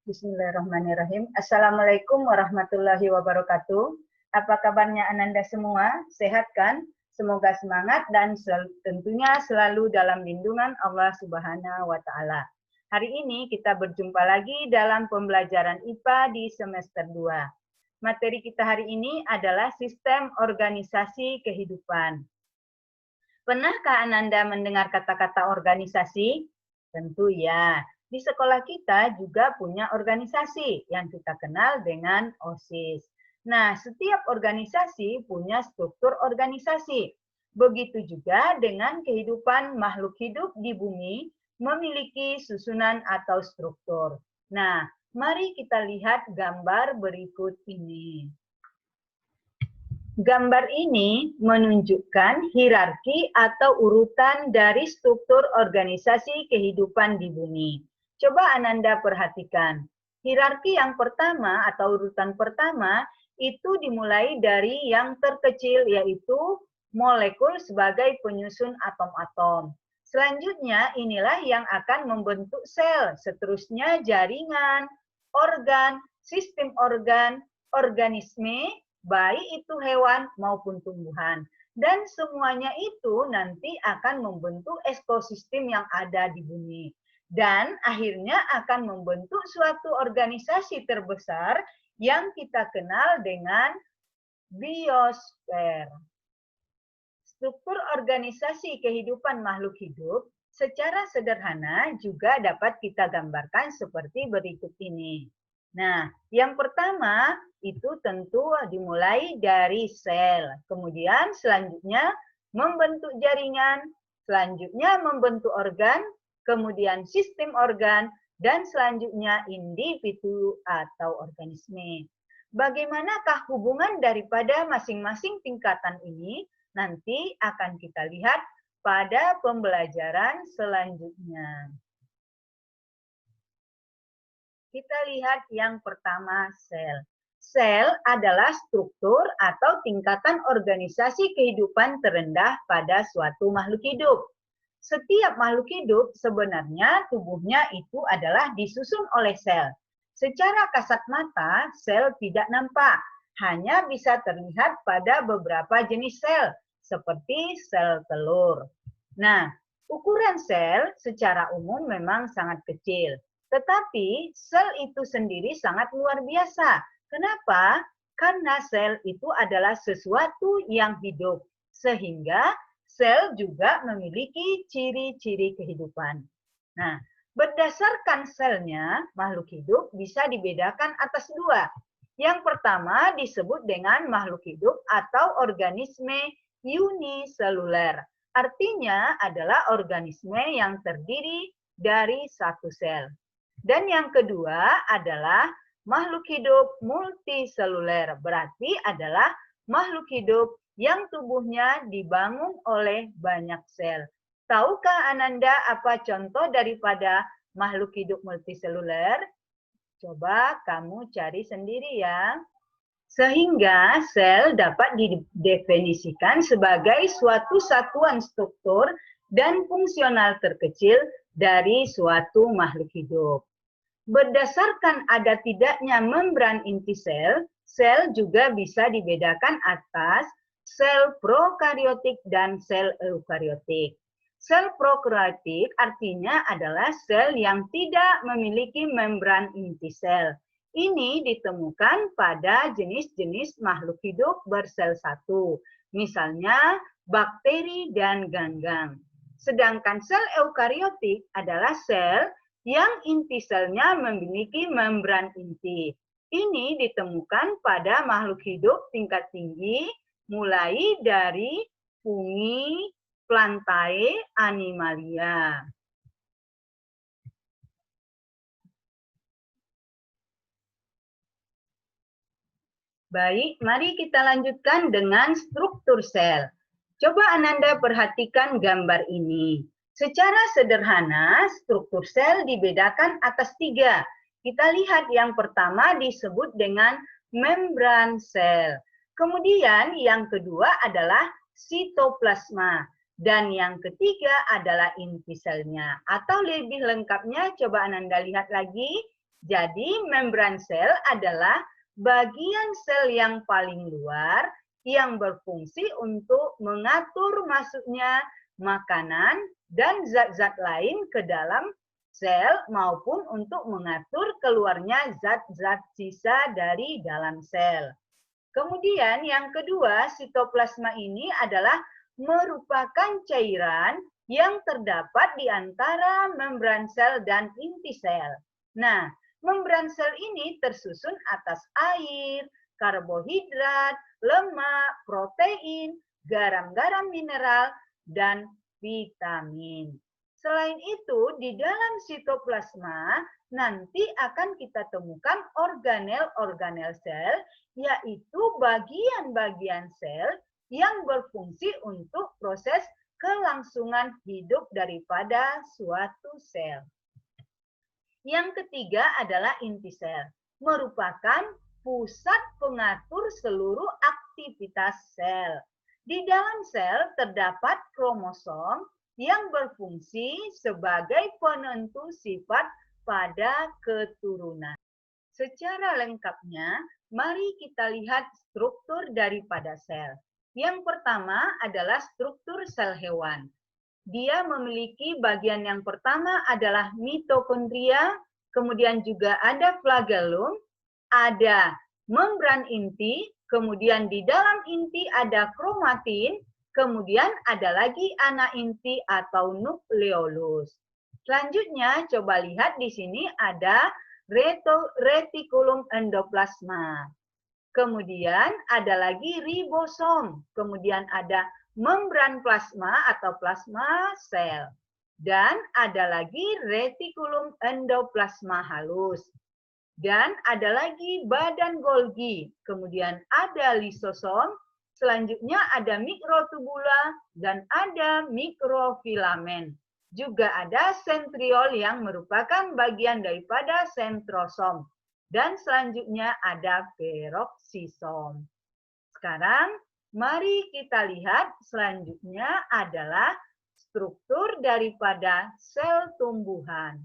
Bismillahirrahmanirrahim. Assalamualaikum warahmatullahi wabarakatuh. Apa kabarnya Ananda semua? Sehat kan? Semoga semangat dan tentunya selalu dalam lindungan Allah Subhanahu wa Ta'ala. Hari ini kita berjumpa lagi dalam pembelajaran IPA di semester 2. Materi kita hari ini adalah sistem organisasi kehidupan. Pernahkah Ananda mendengar kata-kata organisasi? Tentu ya. Di sekolah kita juga punya organisasi yang kita kenal dengan OSIS. Nah, setiap organisasi punya struktur organisasi. Begitu juga dengan kehidupan makhluk hidup di bumi memiliki susunan atau struktur. Nah, mari kita lihat gambar berikut ini. Gambar ini menunjukkan hierarki atau urutan dari struktur organisasi kehidupan di bumi. Coba Ananda perhatikan. Hierarki yang pertama atau urutan pertama itu dimulai dari yang terkecil, yaitu molekul sebagai penyusun atom-atom. Selanjutnya inilah yang akan membentuk sel, seterusnya jaringan, organ, sistem organ, organisme, baik itu hewan maupun tumbuhan. Dan semuanya itu nanti akan membentuk ekosistem yang ada di bumi. Dan akhirnya akan membentuk suatu organisasi terbesar yang kita kenal dengan biosfer. Struktur organisasi kehidupan makhluk hidup secara sederhana juga dapat kita gambarkan seperti berikut ini. Nah, yang pertama itu tentu dimulai dari sel. Kemudian selanjutnya membentuk jaringan, selanjutnya membentuk organ, kemudian sistem organ, dan selanjutnya individu atau organisme. Bagaimanakah hubungan daripada masing-masing tingkatan ini? Nanti akan kita lihat pada pembelajaran selanjutnya. Kita lihat yang pertama, sel. Sel adalah struktur atau tingkatan organisasi kehidupan terendah pada suatu makhluk hidup. Setiap makhluk hidup sebenarnya tubuhnya itu adalah disusun oleh sel. Secara kasat mata, sel tidak nampak, hanya bisa terlihat pada beberapa jenis sel, seperti sel telur. Nah, ukuran sel secara umum memang sangat kecil. Tetapi sel itu sendiri sangat luar biasa. Kenapa? Karena sel itu adalah sesuatu yang hidup. Sehingga sel juga memiliki ciri-ciri kehidupan. Nah, berdasarkan selnya, makhluk hidup bisa dibedakan atas dua. Yang pertama disebut dengan makhluk hidup atau organisme uniseluler. Artinya adalah organisme yang terdiri dari satu sel. Dan yang kedua adalah makhluk hidup multiseluler, berarti adalah makhluk hidup yang tubuhnya dibangun oleh banyak sel. Tahukah Ananda apa contoh daripada makhluk hidup multiseluler? Coba kamu cari sendiri ya. Sehingga sel dapat didefinisikan sebagai suatu satuan struktur dan fungsional terkecil dari suatu makhluk hidup. Berdasarkan ada tidaknya membran inti sel, sel juga bisa dibedakan atas sel prokariotik dan sel eukariotik. Sel prokariotik artinya adalah sel yang tidak memiliki membran inti sel. Ini ditemukan pada jenis-jenis makhluk hidup bersel satu, misalnya bakteri dan ganggang. Sedangkan sel eukariotik adalah sel yang inti selnya memiliki membran inti. Ini ditemukan pada makhluk hidup tingkat tinggi, mulai dari fungi, plantae, animalia. Baik, mari kita lanjutkan dengan struktur sel. Coba Ananda perhatikan gambar ini. Secara sederhana, struktur sel dibedakan atas tiga. Kita lihat yang pertama disebut dengan membran sel. Kemudian yang kedua adalah sitoplasma. Dan yang ketiga adalah inti selnya. Atau lebih lengkapnya, coba Ananda lihat lagi. Jadi membran sel adalah bagian sel yang paling luar yang berfungsi untuk mengatur masuknya makanan dan zat-zat lain ke dalam sel maupun untuk mengatur keluarnya zat-zat sisa dari dalam sel. Kemudian yang kedua, sitoplasma ini adalah merupakan cairan yang terdapat di antara membran sel dan inti sel. Nah, membran sel ini tersusun atas air, karbohidrat, lemak, protein, garam-garam mineral, dan vitamin. Selain itu, di dalam sitoplasma nanti akan kita temukan organel-organel sel, yaitu bagian-bagian sel yang berfungsi untuk proses kelangsungan hidup daripada suatu sel. Yang ketiga adalah inti sel, merupakan pusat pengatur seluruh aktivitas sel. Di dalam sel terdapat kromosom yang berfungsi sebagai penentu sifat pada keturunan. Secara lengkapnya, mari kita lihat struktur daripada sel. Yang pertama adalah struktur sel hewan. Dia memiliki bagian yang pertama adalah mitokondria, kemudian juga ada flagellum, ada membran inti, kemudian di dalam inti ada kromatin, kemudian ada lagi anak inti atau nukleolus. Selanjutnya coba lihat di sini ada retikulum endoplasma. Kemudian ada lagi ribosom, kemudian ada membran plasma atau plasma sel. Dan ada lagi retikulum endoplasma halus. Dan ada lagi badan Golgi, kemudian ada lisosom, selanjutnya ada mikrotubula, dan ada mikrofilamen. Juga ada sentriol yang merupakan bagian daripada sentrosom. Dan selanjutnya ada peroksisom. Sekarang mari kita lihat selanjutnya adalah struktur daripada sel tumbuhan.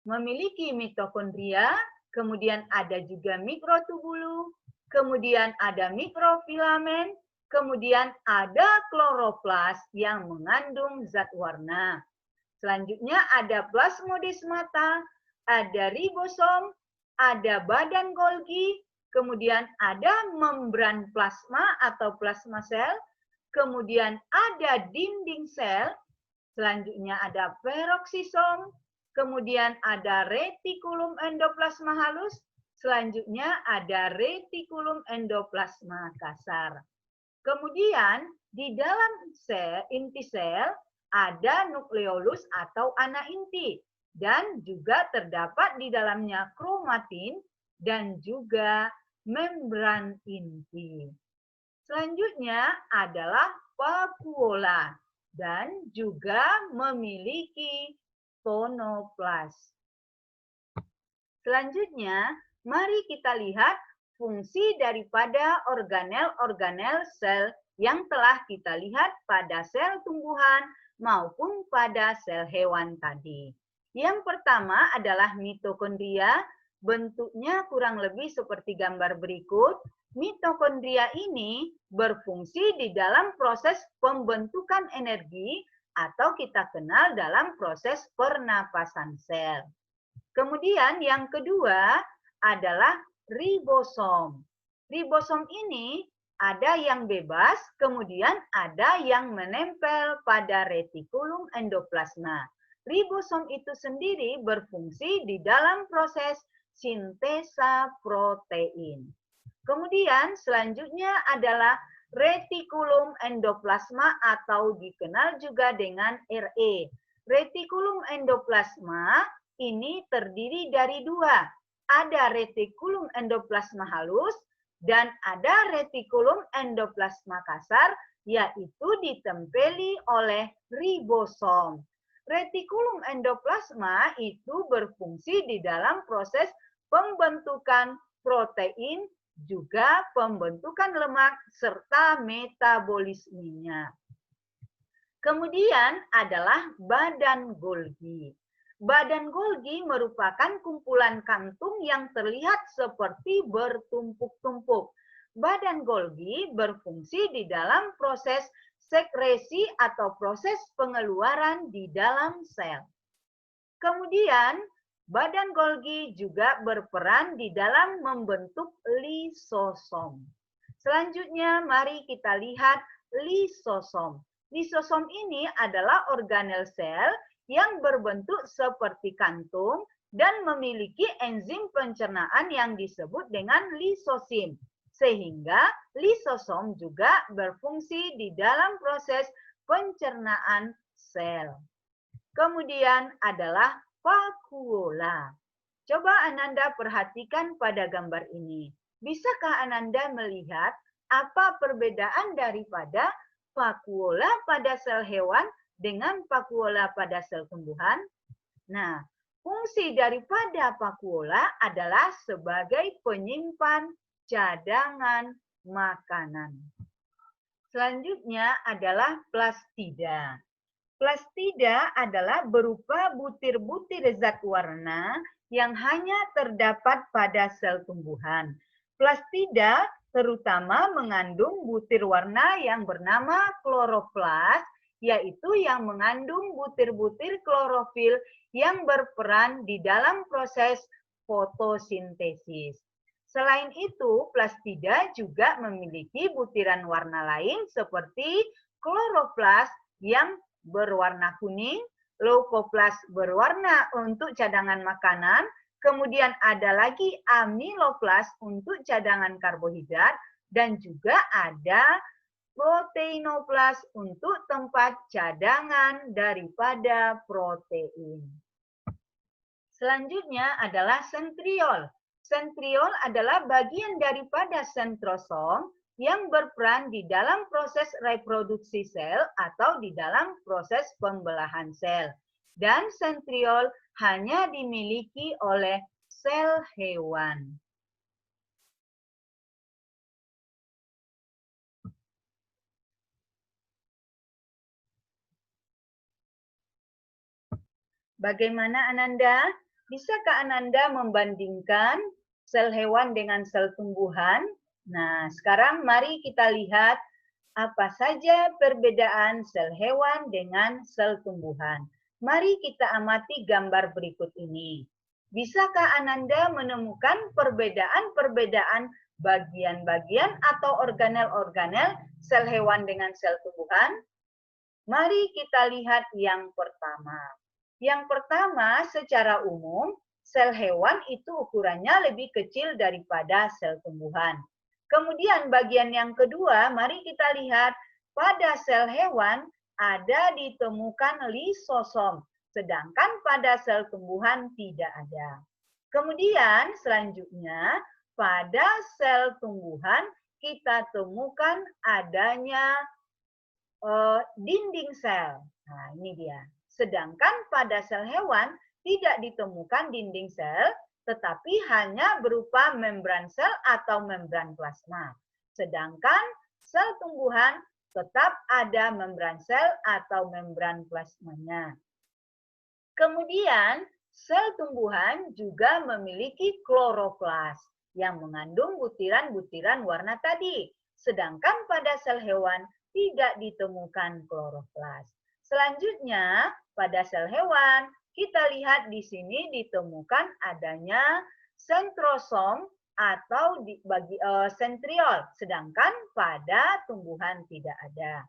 Memiliki mitokondria, kemudian ada juga mikrotubulu, kemudian ada mikrofilamen, kemudian ada kloroplas yang mengandung zat warna. Selanjutnya ada plasmodesmata, ada ribosom, ada badan Golgi, kemudian ada membran plasma atau plasma sel, kemudian ada dinding sel, selanjutnya ada peroksisom, kemudian ada retikulum endoplasma halus, selanjutnya ada retikulum endoplasma kasar. Kemudian di dalam sel, inti sel, ada nukleolus atau anak inti. Dan juga terdapat di dalamnya kromatin dan juga membran inti. Selanjutnya adalah vakuola dan juga memiliki tonoplas. Selanjutnya, mari kita lihat fungsi daripada organel-organel sel yang telah kita lihat pada sel tumbuhan maupun pada sel hewan tadi. Yang pertama adalah mitokondria, bentuknya kurang lebih seperti gambar berikut. Mitokondria ini berfungsi di dalam proses pembentukan energi atau kita kenal dalam proses pernapasan sel. Kemudian yang kedua adalah ribosom. Ribosom ini ada yang bebas, kemudian ada yang menempel pada retikulum endoplasma. Ribosom itu sendiri berfungsi di dalam proses sintesa protein. Kemudian selanjutnya adalah retikulum endoplasma atau dikenal juga dengan RE. Retikulum endoplasma ini terdiri dari dua. Ada retikulum endoplasma halus dan ada retikulum endoplasma kasar, yaitu ditempeli oleh ribosom. Retikulum endoplasma itu berfungsi di dalam proses pembentukan protein, juga pembentukan lemak, serta metabolismenya. Kemudian adalah badan Golgi. Badan Golgi merupakan kumpulan kantung yang terlihat seperti bertumpuk-tumpuk. Badan Golgi berfungsi di dalam proses sekresi atau proses pengeluaran di dalam sel. Kemudian, badan Golgi juga berperan di dalam membentuk lisosom. Selanjutnya, mari kita lihat lisosom. Lisosom ini adalah organel sel yang berbentuk seperti kantung dan memiliki enzim pencernaan yang disebut dengan lisosim. Sehingga lisosom juga berfungsi di dalam proses pencernaan sel. Kemudian adalah vakuola. Coba Ananda perhatikan pada gambar ini. Bisakah Ananda melihat apa perbedaan daripada vakuola pada sel hewan dengan vakuola pada sel tumbuhan? Nah, fungsi daripada vakuola adalah sebagai penyimpan cadangan makanan. Selanjutnya adalah plastida. Plastida adalah berupa butir-butir zat warna yang hanya terdapat pada sel tumbuhan. Plastida terutama mengandung butir warna yang bernama kloroplas, yaitu yang mengandung butir-butir klorofil yang berperan di dalam proses fotosintesis. Selain itu, plastida juga memiliki butiran warna lain seperti kloroplas yang berwarna kuning, leukoplas berwarna untuk cadangan makanan, kemudian ada lagi amiloplas untuk cadangan karbohidrat, dan juga ada proteinoplas untuk tempat cadangan daripada protein. Selanjutnya adalah sentriol. Sentriol adalah bagian daripada sentrosom yang berperan di dalam proses reproduksi sel atau di dalam proses pembelahan sel. Dan sentriol hanya dimiliki oleh sel hewan. Bagaimana Ananda? Bisakah Ananda membandingkan sel hewan dengan sel tumbuhan? Nah, sekarang mari kita lihat apa saja perbedaan sel hewan dengan sel tumbuhan. Mari kita amati gambar berikut ini. Bisakah Ananda menemukan perbedaan-perbedaan bagian-bagian atau organel-organel sel hewan dengan sel tumbuhan? Mari kita lihat yang pertama. Yang pertama, secara umum, sel hewan itu ukurannya lebih kecil daripada sel tumbuhan. Kemudian bagian yang kedua, mari kita lihat pada sel hewan ada ditemukan lisosom, sedangkan pada sel tumbuhan tidak ada. Kemudian selanjutnya pada sel tumbuhan kita temukan adanya dinding sel. Nah, ini dia. Sedangkan pada sel hewan tidak ditemukan dinding sel, tetapi hanya berupa membran sel atau membran plasma. Sedangkan sel tumbuhan tetap ada membran sel atau membran plasmanya. Kemudian, sel tumbuhan juga memiliki kloroplas yang mengandung butiran-butiran warna tadi. Sedangkan pada sel hewan tidak ditemukan kloroplas. Selanjutnya, pada sel hewan, kita lihat di sini ditemukan adanya sentrosom atau sentriol, sedangkan pada tumbuhan tidak ada.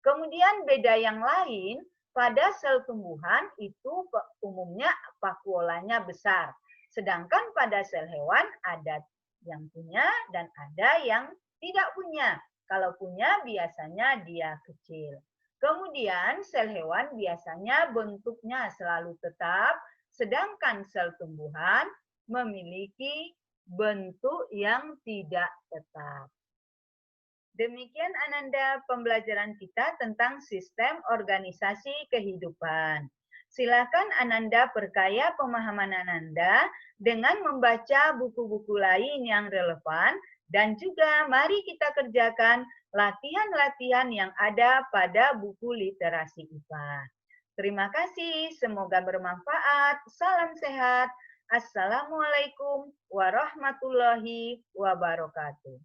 Kemudian beda yang lain, pada sel tumbuhan itu umumnya vakuolanya besar, sedangkan pada sel hewan ada yang punya dan ada yang tidak punya. Kalau punya biasanya dia kecil. Kemudian sel hewan biasanya bentuknya selalu tetap, sedangkan sel tumbuhan memiliki bentuk yang tidak tetap. Demikian Ananda pembelajaran kita tentang sistem organisasi kehidupan. Silakan Ananda perkaya pemahaman Ananda dengan membaca buku-buku lain yang relevan dan juga mari kita kerjakan latihan-latihan yang ada pada buku literasi IPA. Terima kasih, semoga bermanfaat. Salam sehat. Assalamualaikum warahmatullahi wabarakatuh.